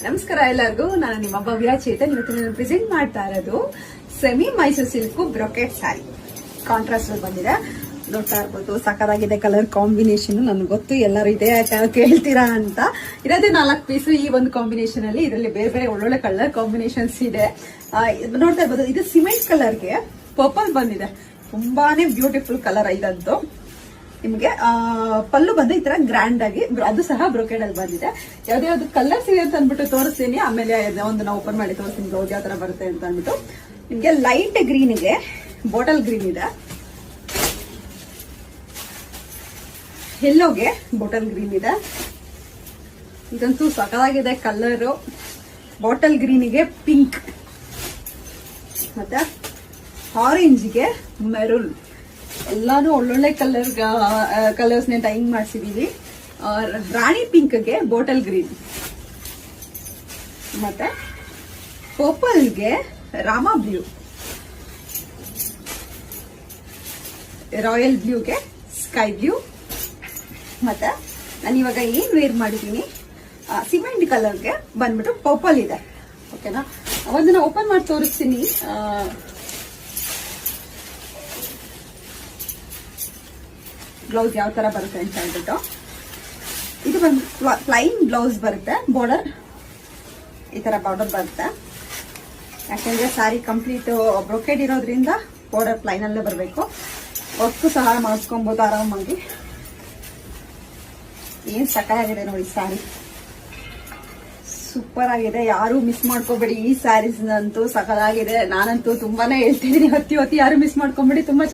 ನಮಸ್ಕಾರ ಎಲ್ಲರಿಗೂ. ನಾನು ನಿಮ್ಮ ಭವ್ಯ ಚೇತನ್. ಇವತ್ತು ನಾನು ಪ್ರೆಸೆಂಟ್ ಮಾಡ್ತಾ ಇರೋದು semi Mysuru silk brocade sari. Contrast ಬಂದಿದೆ, ನೋಡ್ತಾ ಇರ್ಬೋದು. ಸಕ್ಕದಾಗಿದೆ ಕಲರ್ ಕಾಂಬಿನೇಷನ್. ನನ್ಗೆ ಗೊತ್ತು ಎಲ್ಲರೂ ಇದೇ ಕೇಳ್ತೀರಾ ಅಂತ. ಇರೋದೇ 4 ಪೀಸ್ ಈ ಒಂದು ಕಾಂಬಿನೇಷನ್ ಅಲ್ಲಿ. ಇದರಲ್ಲಿ ಬೇರೆ ಬೇರೆ ಒಳ್ಳೊಳ್ಳೆ ಕಲರ್ ಕಾಂಬಿನೇಷನ್ಸ್ ಇದೆ. ನೋಡ್ತಾ ಇರ್ಬೋದು. ಇದು ಸಿಮೆಂಟ್ ಕಲರ್ಗೆ ಪರ್ಪಲ್ ಬಂದಿದೆ. ತುಂಬಾನೇ ಬ್ಯೂಟಿಫುಲ್ ಕಲರ್ ಇದಂತೂ. ನಿಮ್ಗೆ ಪಲ್ಲು ಬಂದು ಈ ತರ ಗ್ರ್ಯಾಂಡ್ ಆಗಿ, ಅದು ಸಹ ಬ್ರೊಕೆಡ್ ಅಲ್ಲಿ ಬಂದಿದೆ. ಯಾವ್ದು ಕಲರ್ಸ್ ಇದೆ ಅಂತ ಅಂದ್ಬಿಟ್ಟು ತೋರಿಸ್ತೀನಿ. ಆಮೇಲೆ ಒಂದು ಓಪನ್ ಮಾಡಿ ತೋರಿಸ್ತೀನಿ ಬ್ಲೌಸ್ ಯಾವ ತರ ಬರುತ್ತೆ ಅಂತ ಅಂದ್ಬಿಟ್ಟು. ನಿಮ್ಗೆ ಲೈಟ್ ಗ್ರೀನ್ಗೆ ಬಾಟಲ್ ಗ್ರೀನ್ ಇದೆ, ಯೆಲ್ಲೋಗೆ ಬಾಟಲ್ ಗ್ರೀನ್ ಇದೆ. ಇದಂತೂ ಸಕಲಾಗಿದೆ ಕಲರ್. ಬಾಟಲ್ ಗ್ರೀನ್ಗೆ ಪಿಂಕ್, ಮತ್ತೆ ಆರೆಂಜ್ಗೆ ಮೆರೂನ್. ಎಲ್ಲಾನು ಒಳ್ಳೊಳ್ಳೆ ಕಲರ್ಸ್ ನ ಟೈಮ್ ಮಾಡಿಸಿದೀವಿ. ರಾಣಿ ಪಿಂಕ್ಗೆ ಬಾಟಲ್ ಗ್ರೀನ್, ಮತ್ತೆ ಪರ್ಪಲ್ಗೆ ರಾಮಾ ಬ್ಲೂ, ರಾಯಲ್ ಬ್ಲೂಗೆ ಸ್ಕೈ ಬ್ಲೂ. ಮತ್ತೆ ನಾನು ಇವಾಗ ಏನ್ ವೇರ್ ಮಾಡಿದೀನಿ, ಸಿಮೆಂಟ್ ಕಲರ್ಗೆ ಬಂದ್ಬಿಟ್ಟು ಪರ್ಪಲ್ ಇದೆ. ಓಕೆನಾ, ಒಂದನ್ನ ಓಪನ್ ಮಾಡಿ ತೋರಿಸ್ತೀನಿ. ಬ್ಲೌಸ್ ಯಾವ ತರ ಬರುತ್ತೆ ಅಂತ ಹೇಳ್ಬಿಟ್ಟು. ಇದು ಒಂದು ಪ್ಲೈನ್ ಬ್ಲೌಸ್ ಬರುತ್ತೆ. ಬಾರ್ಡರ್ ಈ ತರ ಬಾರ್ಡರ್ ಬರುತ್ತೆ. ಯಾಕೆಂದ್ರೆ ಸ್ಯಾರಿ ಕಂಪ್ಲೀಟ್ ಬ್ರೊಕೆಡ್ ಇರೋದ್ರಿಂದ ಬಾರ್ಡರ್ ಪ್ಲೈನ್ ಅಲ್ಲೇ ಬರಬೇಕು. ವರ್ಕ್ ಸಹ ಮಾಡಿಸ್ಕೊಬಹುದು ಆರಾಮಾಗಿ. ಏನ್ ಸಕಾಗಿದೆ ನೋಡಿ ಸ್ಯಾರಿ, ಸೂಪರ್ ಆಗಿದೆ. ಯಾರು ಮಿಸ್ ಮಾಡ್ಕೋಬೇಡಿ ಈ ಸ್ಯಾರೀಸ್ ಅಂತೂ. ಸಕಲಾಗಿದೆ. ನಾನಂತೂ ತುಂಬಾನೇ ಹೇಳ್ತಿದ್ದೀನಿ, ಹೊತ್ತಿ ಯಾರು ಮಿಸ್ ಮಾಡ್ಕೊಂಬೇಡಿ. ತುಂಬಾ